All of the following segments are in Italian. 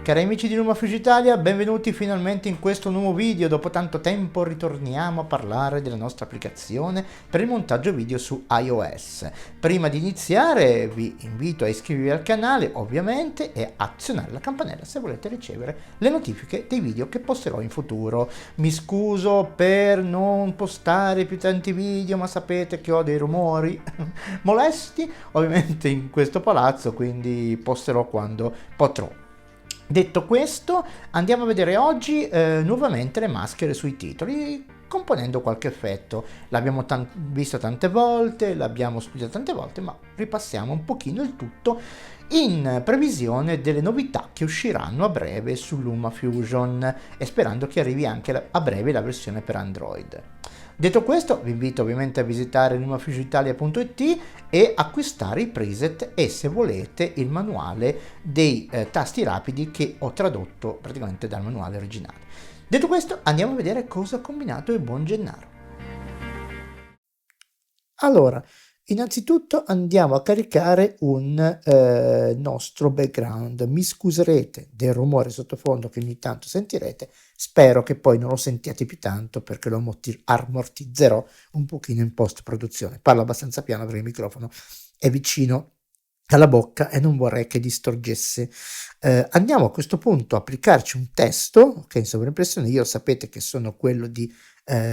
cari amici di LumaFusion Italia, benvenuti finalmente in questo nuovo video. Dopo tanto tempo ritorniamo a parlare della nostra applicazione per il montaggio video su iOS. Prima di iniziare vi invito a iscrivervi al canale ovviamente e azionare la campanella se volete ricevere le notifiche dei video che posterò in futuro. Mi scuso per non postare più tanti video, ma sapete che ho dei rumori molesti ovviamente in questo palazzo, quindi posterò quando potrò. Detto questo, andiamo a vedere oggi nuovamente le maschere sui titoli, componendo qualche effetto. L'abbiamo visto tante volte, l'abbiamo studiato tante volte, ma ripassiamo un pochino il tutto in previsione delle novità che usciranno a breve su LumaFusion e sperando che arrivi anche a breve la versione per Android. Detto questo, vi invito ovviamente a visitare lumafusionitalia.it e acquistare i preset e, se volete, il manuale dei tasti rapidi che ho tradotto praticamente dal manuale originale. Detto questo, andiamo a vedere cosa ha combinato il buon Gennaro. Allora, innanzitutto andiamo a caricare un nostro background. Mi scuserete del rumore sottofondo che ogni tanto sentirete, spero che poi non lo sentiate più tanto perché lo ammortizzerò un pochino in post produzione. Parlo abbastanza piano perché il microfono è vicino alla bocca e non vorrei che distorgesse. Andiamo a questo punto a applicarci un testo, ok, in sovraimpressione. Io sapete che sono quello di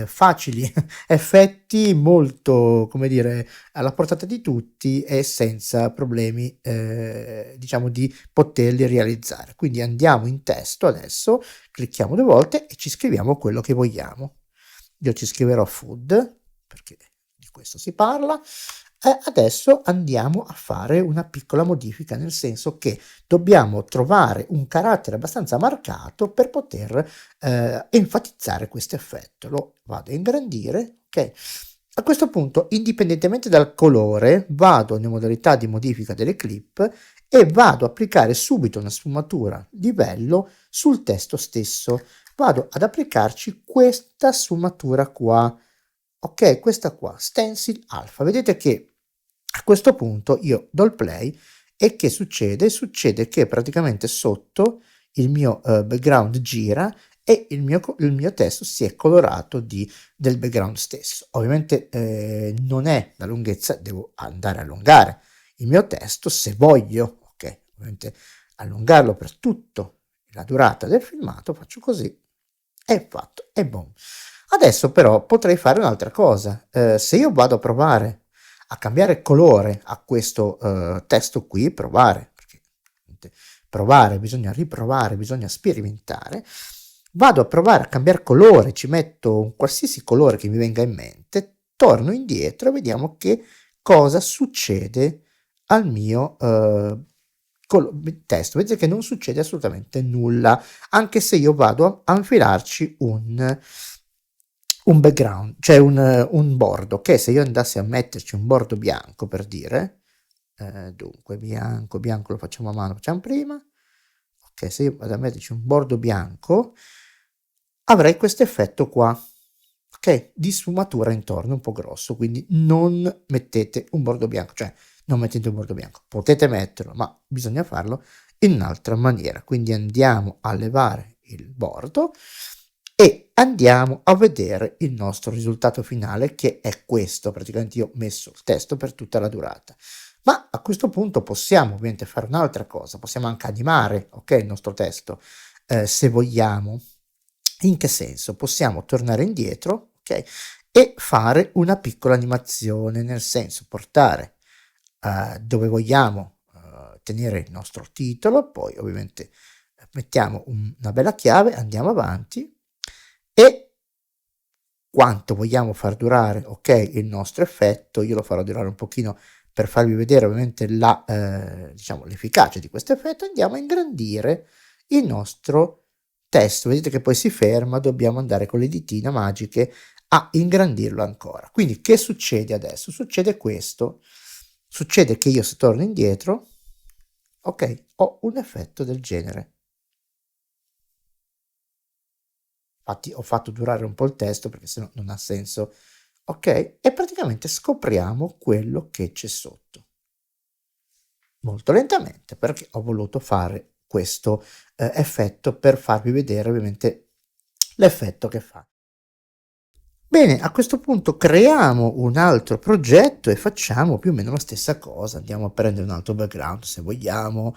facili effetti, molto, come dire, alla portata di tutti e senza problemi, diciamo, di poterli realizzare. Quindi andiamo in testo adesso, clicchiamo 2 volte e ci scriviamo quello che vogliamo. Io ci scriverò food, perché di questo si parla. Adesso andiamo a fare una piccola modifica, nel senso che dobbiamo trovare un carattere abbastanza marcato per poter enfatizzare questo effetto. Lo vado a ingrandire, ok? A questo punto, indipendentemente dal colore, vado nelle modalità di modifica delle clip e vado a applicare subito una sfumatura livello sul testo stesso. Vado ad applicarci questa sfumatura qua, ok? Questa qua, Stencil Alpha. Vedete che a questo punto io do il play e che succede? Succede che praticamente sotto il mio background gira e il mio testo si è colorato del background stesso. Ovviamente non è la lunghezza, devo andare a allungare il mio testo se voglio, ok? Ovviamente allungarlo per tutta la durata del filmato, faccio così, è fatto, è buon. Adesso però potrei fare un'altra cosa. Se io vado a provare a cambiare colore a questo testo qui, perché provare, bisogna riprovare, bisogna sperimentare, vado a provare a cambiare colore, ci metto un qualsiasi colore che mi venga in mente, torno indietro e vediamo che cosa succede al mio testo. Vedete che non succede assolutamente nulla, anche se io vado a infilarci un background, cioè un bordo, che se io andassi a metterci un bordo bianco, per dire, dunque bianco lo facciamo a mano, facciamo prima, ok, se io vado a metterci un bordo bianco avrei questo effetto qua, ok, di sfumatura intorno un po' grosso, quindi non mettete un bordo bianco, cioè non mettete un bordo bianco, potete metterlo, ma bisogna farlo in un'altra maniera. Quindi andiamo a levare il bordo e andiamo a vedere il nostro risultato finale, che è questo. Praticamente io ho messo il testo per tutta la durata, ma a questo punto possiamo ovviamente fare un'altra cosa, possiamo anche animare, ok, il nostro testo, se vogliamo. In che senso? Possiamo tornare indietro, ok, e fare una piccola animazione, nel senso portare dove vogliamo tenere il nostro titolo, poi ovviamente mettiamo una bella chiave, andiamo avanti e quanto vogliamo far durare, ok, il nostro effetto. Io lo farò durare un pochino per farvi vedere ovviamente diciamo, l'efficacia di questo effetto. Andiamo a ingrandire il nostro testo, vedete che poi si ferma, dobbiamo andare con le ditine magiche a ingrandirlo ancora. Quindi che succede adesso? Succede questo, succede che io, se torno indietro, ok, ho un effetto del genere. Infatti ho fatto durare un po' il testo perché sennò non ha senso, ok, e praticamente scopriamo quello che c'è sotto molto lentamente, perché ho voluto fare questo effetto per farvi vedere ovviamente l'effetto che fa. Bene, a questo punto creiamo un altro progetto e facciamo più o meno la stessa cosa. Andiamo a prendere un altro background se vogliamo.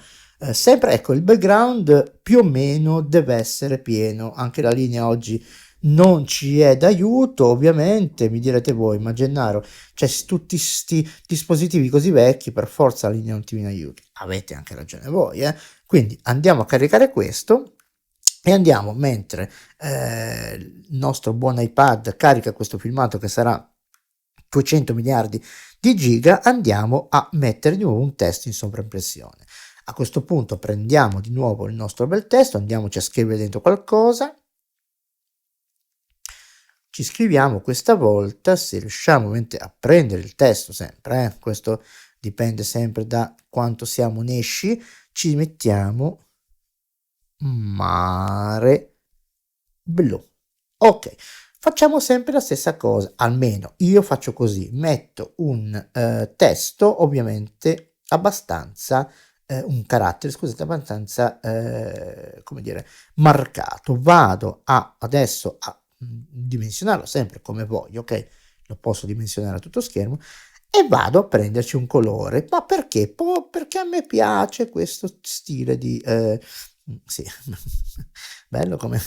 Sempre, ecco, il background più o meno deve essere pieno. Anche la linea oggi non ci è d'aiuto, ovviamente. Mi direte voi, ma Gennaro, cioè tutti questi dispositivi così vecchi, per forza la linea non ti viene in aiuto. Avete anche ragione voi, eh? Quindi andiamo a caricare questo. E andiamo, mentre il nostro buon iPad carica questo filmato che sarà 200 miliardi di giga, andiamo a mettere di nuovo un testo in sovraimpressione. A questo punto prendiamo di nuovo il nostro bel testo, andiamoci a scrivere dentro qualcosa, ci scriviamo questa volta, se riusciamo a prendere il testo sempre, questo dipende sempre da quanto siamo nesci, ci mettiamo mare blu. Ok, facciamo sempre la stessa cosa, almeno io faccio così, metto un testo ovviamente abbastanza, un carattere, scusate, abbastanza, come dire, marcato. Vado adesso a dimensionarlo sempre come voglio, ok? Lo posso dimensionare a tutto schermo e vado a prenderci un colore. Ma perché? Perché a me piace questo stile di... sì, bello come...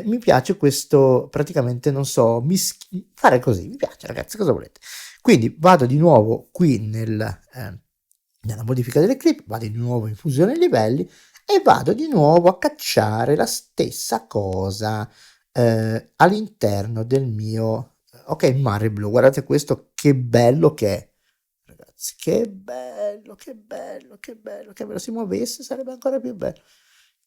mi piace questo, praticamente, non so, fare così, mi piace ragazzi, cosa volete? Quindi vado di nuovo qui nella modifica delle clip, vado di nuovo in fusione livelli e vado di nuovo a cacciare la stessa cosa all'interno del mio, ok, mare blu. Guardate questo, che bello che è, ragazzi, che bello, che bello, che bello, che bello, si muovesse sarebbe ancora più bello.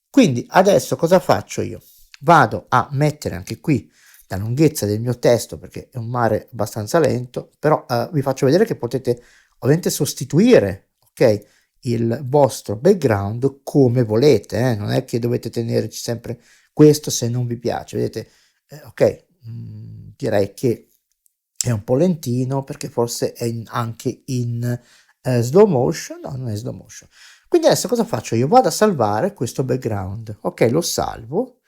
Quindi adesso cosa faccio io? Vado a mettere anche qui la lunghezza del mio testo, perché è un mare abbastanza lento, però vi faccio vedere che potete ovviamente sostituire, ok, il vostro background come volete, non è che dovete tenerci sempre questo se non vi piace, vedete, ok, direi che è un po' lentino perché forse è anche in slow motion, no, non è slow motion. Quindi adesso cosa faccio? Io vado a salvare questo background, ok, lo salvo,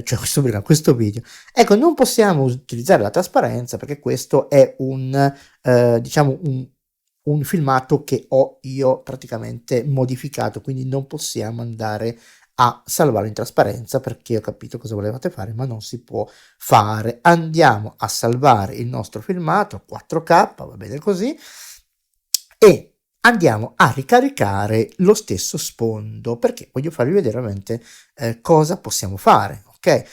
cioè questo video. Ecco, non possiamo utilizzare la trasparenza perché questo è diciamo un filmato che ho io praticamente modificato, quindi non possiamo andare a salvarlo in trasparenza perché ho capito cosa volevate fare, ma non si può fare. Andiamo a salvare il nostro filmato 4K, va bene così, e andiamo a ricaricare lo stesso sfondo perché voglio farvi vedere veramente cosa possiamo fare, ok?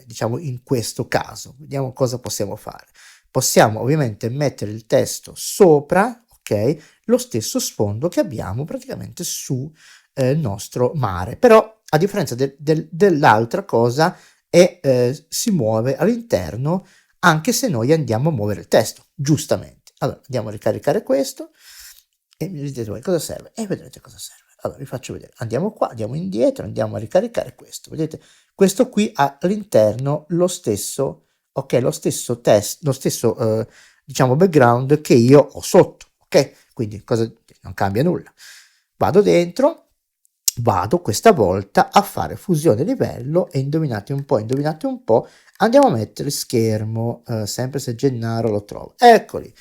Diciamo in questo caso, vediamo cosa possiamo fare. Possiamo ovviamente mettere il testo sopra, ok? Lo stesso sfondo che abbiamo praticamente su il nostro mare, però a differenza dell'altra cosa si muove all'interno anche se noi andiamo a muovere il testo, giustamente. Allora, andiamo a ricaricare questo e mi dite voi cosa serve e vedrete cosa serve. Allora, vi faccio vedere. Andiamo qua, andiamo indietro, andiamo a ricaricare questo. Vedete? Questo qui ha all'interno lo stesso, ok, lo stesso testo, lo stesso, diciamo, background che io ho sotto, ok? Quindi non cambia nulla. Vado dentro, vado questa volta a fare fusione livello e indovinate un po', andiamo a mettere schermo, sempre se Gennaro lo trovo. Eccoli.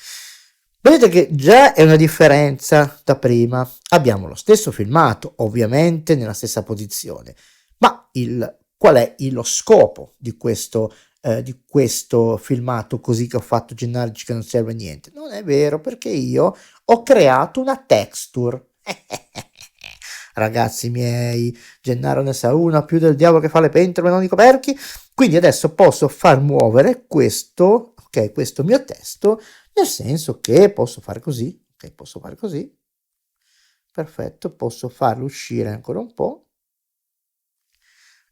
Vedete che già è una differenza da prima. Abbiamo lo stesso filmato, ovviamente nella stessa posizione, ma qual è lo scopo di questo filmato così che ho fatto Gennaro che non serve a niente? Non è vero, perché io ho creato una texture. Ragazzi miei, Gennaro ne sa una più del diavolo che fa le pentole, non i coperchi. Quindi adesso posso far muovere questo, ok, questo mio testo, nel senso che posso fare così, ok, posso fare così, perfetto, posso farlo uscire ancora un po'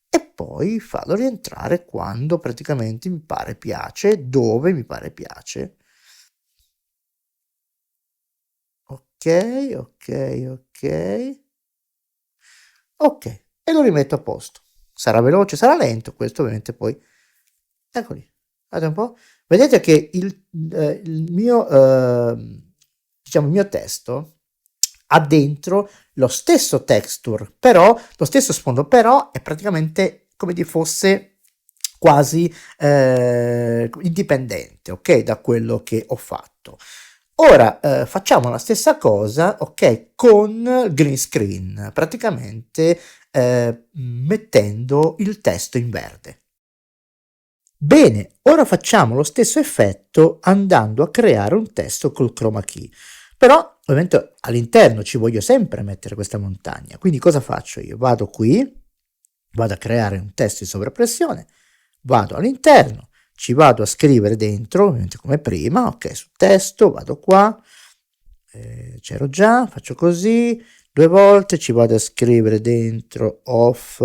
e poi farlo rientrare quando praticamente mi pare piace, dove mi pare piace. Ok, ok, ok. Ok, e lo rimetto a posto. Sarà veloce, sarà lento, questo ovviamente poi... Eccoli, guardate un po'. Vedete che il mio, diciamo, il mio testo ha dentro lo stesso texture, però lo stesso sfondo, però è praticamente come se fosse quasi indipendente, ok, da quello che ho fatto. Ora facciamo la stessa cosa, ok, con green screen, praticamente mettendo il testo in verde. Bene, ora facciamo lo stesso effetto andando a creare un testo col chroma key. Però ovviamente all'interno ci voglio sempre mettere questa montagna, quindi cosa faccio io? Vado qui, vado a creare un testo di sovrappressione, vado all'interno, ci vado a scrivere dentro, ovviamente come prima, ok, sul testo, vado qua, c'ero già, faccio così, 2 volte, ci vado a scrivere dentro off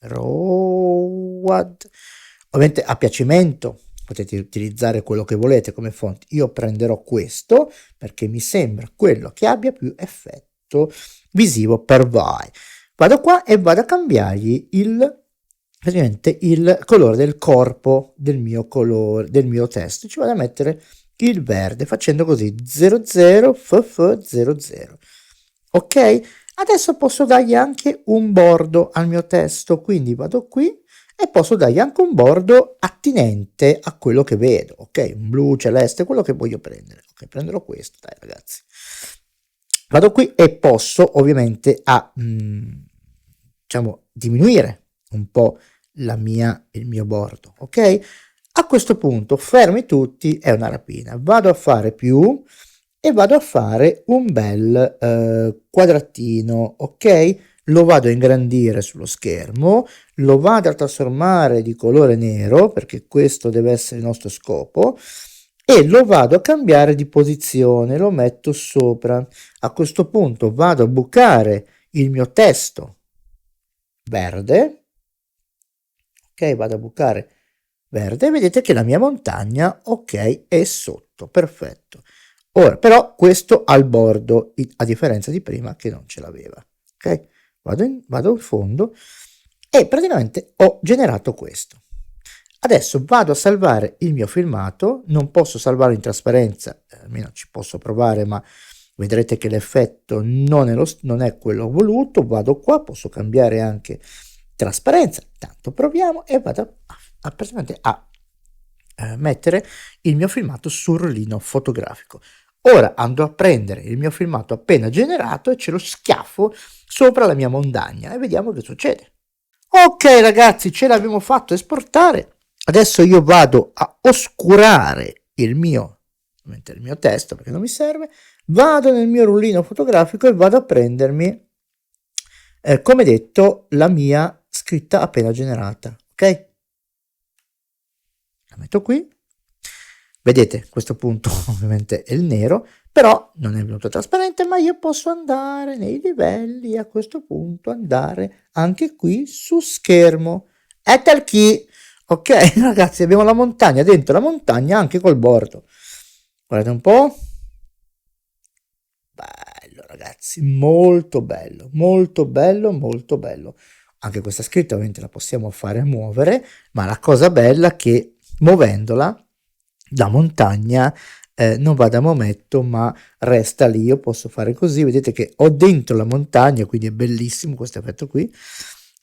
road, ovviamente a piacimento, potete utilizzare quello che volete come font, io prenderò questo perché mi sembra quello che abbia più effetto visivo per voi. Vado qua e vado a cambiargli praticamente il colore del corpo del mio testo, ci vado a mettere il verde facendo così 00 00. Ok, adesso posso dargli anche un bordo al mio testo, quindi vado qui e posso dargli anche un bordo attinente a quello che vedo, ok, un blu celeste, quello che voglio prendere. Ok, prenderò questo, dai ragazzi, vado qui e posso ovviamente diciamo diminuire un po' il mio bordo, ok. A questo punto fermi tutti, è una rapina, vado a fare più e vado a fare un bel quadratino, ok, lo vado a ingrandire sullo schermo, lo vado a trasformare di colore nero perché questo deve essere il nostro scopo e lo vado a cambiare di posizione, lo metto sopra. A questo punto vado a bucare il mio testo verde, ok, vado a bucare verde, vedete che la mia montagna, ok, è sotto, perfetto. Ora però questo al bordo, a differenza di prima che non ce l'aveva, ok, vado in fondo e praticamente ho generato questo. Adesso vado a salvare il mio filmato, non posso salvarlo in trasparenza, almeno ci posso provare, ma vedrete che l'effetto non è quello voluto. Vado qua, posso cambiare anche trasparenza, tanto proviamo e vado a mettere il mio filmato sul rullino fotografico. Ora andrò a prendere il mio filmato appena generato e ce lo schiaffo sopra la mia montagna e vediamo che succede. Ok ragazzi, ce l'abbiamo fatto esportare. Adesso io vado a oscurare il mio testo perché non mi serve, vado nel mio rullino fotografico e vado a prendermi come detto la mia scritta appena generata, ok, la metto qui, vedete a questo punto ovviamente è il nero, però non è venuto trasparente, ma io posso andare nei livelli, a questo punto andare anche qui su schermo, ecco qui. Ok ragazzi, abbiamo la montagna dentro la montagna anche col bordo, guardate un po', bello ragazzi, molto bello, molto bello, molto bello. Anche questa scritta ovviamente la possiamo fare muovere, ma la cosa bella è che muovendola la montagna non va da momento ma resta lì. Io posso fare così, vedete che ho dentro la montagna, quindi è bellissimo questo effetto qui.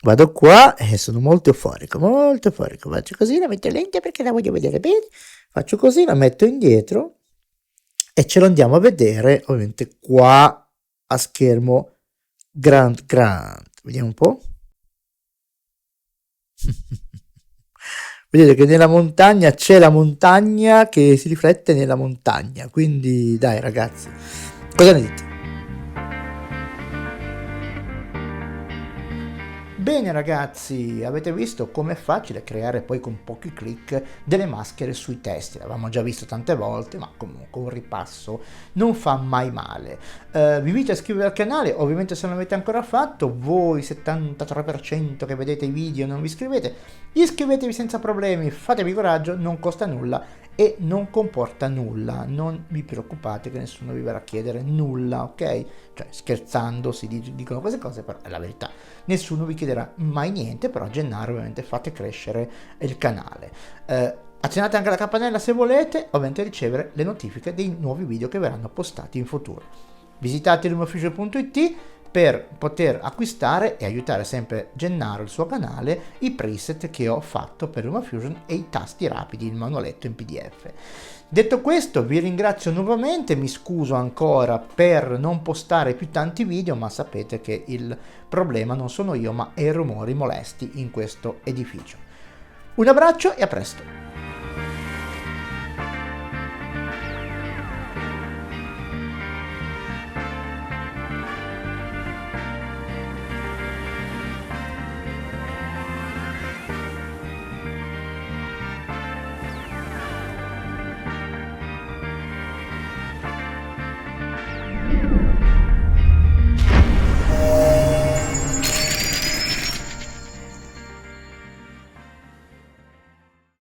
Vado qua e sono molto euforico, faccio così, la metto lenta perché la voglio vedere bene, faccio così, la metto indietro e ce lo andiamo a vedere ovviamente qua a schermo grand, vediamo un po'. Vedete che nella montagna c'è la montagna che si riflette nella montagna, quindi dai ragazzi, cosa ne dite? Bene ragazzi, avete visto com'è facile creare poi con pochi clic delle maschere sui testi, l'avevamo già visto tante volte, ma comunque un ripasso non fa mai male. Vi invito a iscrivervi al canale, ovviamente se non l'avete ancora fatto, voi 73% che vedete i video non vi iscrivete, iscrivetevi senza problemi, fatevi coraggio, non costa nulla e non comporta nulla, non vi preoccupate che nessuno vi verrà a chiedere nulla, ok? Cioè scherzando si dicono queste cose, però è la verità, nessuno vi chiederà mai niente, però a gennaio ovviamente fate crescere il canale. Accennate anche la campanella se volete ovviamente ricevere le notifiche dei nuovi video che verranno postati in futuro. Visitate LumaFusion.it per poter acquistare e aiutare sempre Gennaro e il suo canale i preset che ho fatto per LumaFusion e i tasti rapidi, il manualetto in PDF. Detto questo, vi ringrazio nuovamente, mi scuso ancora per non postare più tanti video, ma sapete che il problema non sono io, ma i rumori molesti in questo edificio. Un abbraccio e a presto!